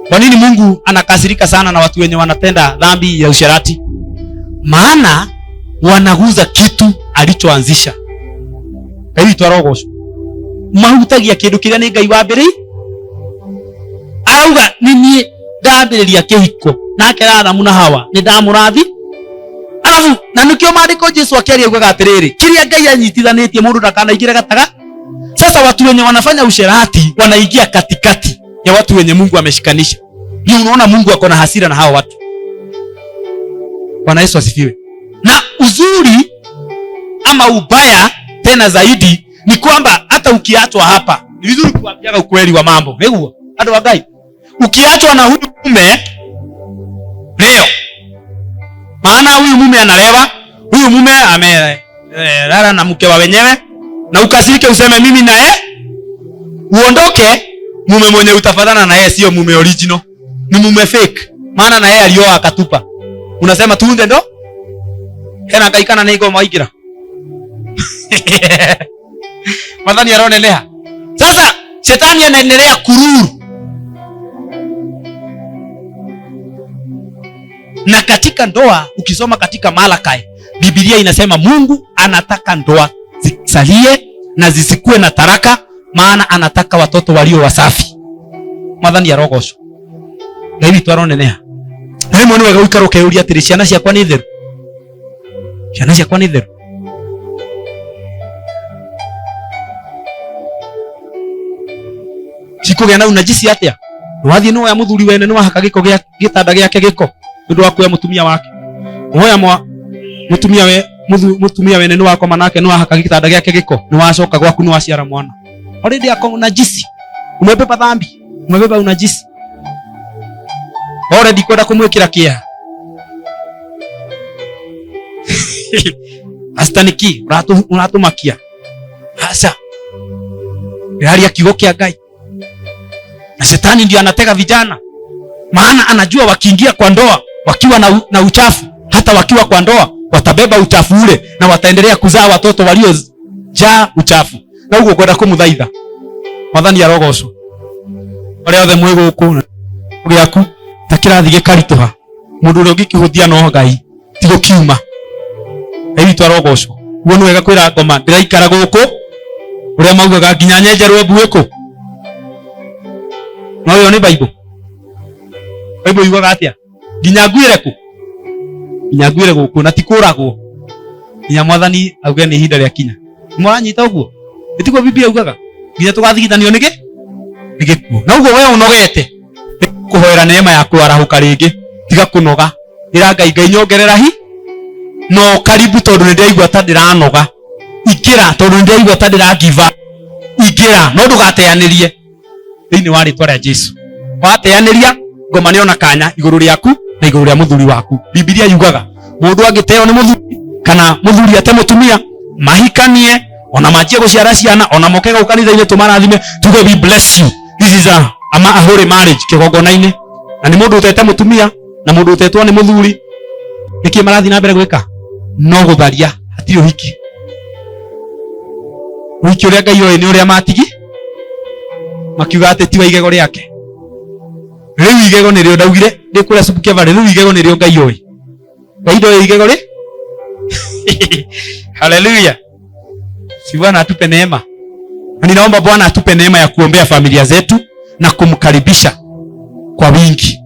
Kwa nini Mungu anakasirika sana na watu wenye wanatenda dhambi ya usherati? Maana wanaguza kitu alichoanzisha. Kai twarogosho. Mahutagia kindu kiria ni Ngai wa mbere. Arauga nini ndambiriria kihiko. Nake Adamu na Hawa ni ndamurathi. Alafu na nikio maandiko Yesu akiaria ugaga atiriri. Kiria Ngai anyitithanitie mundu ndakanaingire gataga. Sasa watu wenye wanafanya usherati wanaingia katikati ya watu wenye Mungu ameshikanisha. Ni unaona Mungu ako na hasira na hao watu. Bwana Yesu asifiwe. Na uzuri ama ubaya tena zaidi ni kwamba hata ukiachwa hapa, ni vizuri kuambiana ukweli wa mambo. Hebu hadi wa Ngai. Ukiachwa na huyu mume leo. Maana huyu mume analewa, huyu mume amelala na mke wa wenyewe, na ukasirike useme mimi na uondoke, mume mwenye utafadhana na yeye sio mume original, ni mume fake. Maana na yeye alioa akatupa. Unasema tuunde ndo? Hena kaikana na iko maigira. Madhani yaronelea. Sasa shetani anaendelea kururu. Na katika ndoa ukisoma katika Malakai, Biblia inasema Mungu anataka ndoa zisalie na zisikue na taraka, maana anataka watoto walio wasafi. Madhani ya rogosho. Na hivi twaronenea. Na mwana wega uikaro keuria atiri ciana ciakwa ni theru. Ciana ciakwa ni theru. Sikugea na unajisi atia. Wathi no ya muthuri wene no haka giko gitanda giake giko. Ndu wako ya mutumia wake. Oya mutumia wene no wako manake no haka gitanda giake giko. Ni wacoka gwaku no waciara mwana. Already ako unajisi. Umebeba dhambi. Umebeba unajisi. Already kwenda kumwekira kia. Astaniki unatumakia. Hasa. Hali ya kigo kia Ngai. Na shetani ndiye anatega vijana. Maana anajua wakiingia kwa ndoa wakiwa na uchafu, hata wakiwa kwa ndoa watabeba uchafu ule na wataendelea kuzaa watoto waliojaa uchafu. Na huko kwenda kumudhaitha. Madhani ya rogoso. Wale othe mwego huko giaku takirathi gikarituha. Mundu uri ngikihuthia no Ngai tigo kiuma. Ebi twarogoco. Uo nwega kwira ngoma ndiraikara guku. Uria maugaga nginya nyenjerwe mbuiko. No yo ni Bible. Bible yugaga atia? Nginya nguire ku. Nginya nguire guku na tikuragwo. Nginya Mwathani auge ni ihinda ria kinya. Mwaranyita uguo. Etiko Biblia yugaga. Nginya tugathigithanio niki? Nigikuo. Na uguo wewe unogete. Kuhoera neema yaku arahuka ringi. Tiga kunoga. Ira Ngai nyongerera hi. No karibu tondu ndirigwa ta ndiranoga. Ikira tondu ndirigwa ta ndiragiva. Ikira no ndugateanirie. Thini wa ritwa ria Jesu. Wateaniria ngoma niona kanya iguru riaku na iguru ria muthuri waku. Biblia yugaga mundu angiteo ni muthuri kana muthuri ate mutumia mahikanie ona manjie guciara ciana ona mokega ukanitha-ini tumarathime tuge we bless you. This is a holy marriage kigongona-ini. Na ni mundu utete mutumia na mundu utetwo ni muthuri. Niki marathi na mbere gwika no gutharia hatiri uhiki. Uhiki uria Ngai oĩ ni uria matigi makiuga ati tiwa igego riake. Riu igego ni rio ndaugire ndikuria subukia bari riu igego ni rio Ngai oĩ. Ngai ndoĩ igego ri. Hallelujah. Si Bwana atupe neema. Na ninaomba Bwana atupe neema ya kuombea familia zetu na kumkaribisha kwa wingi.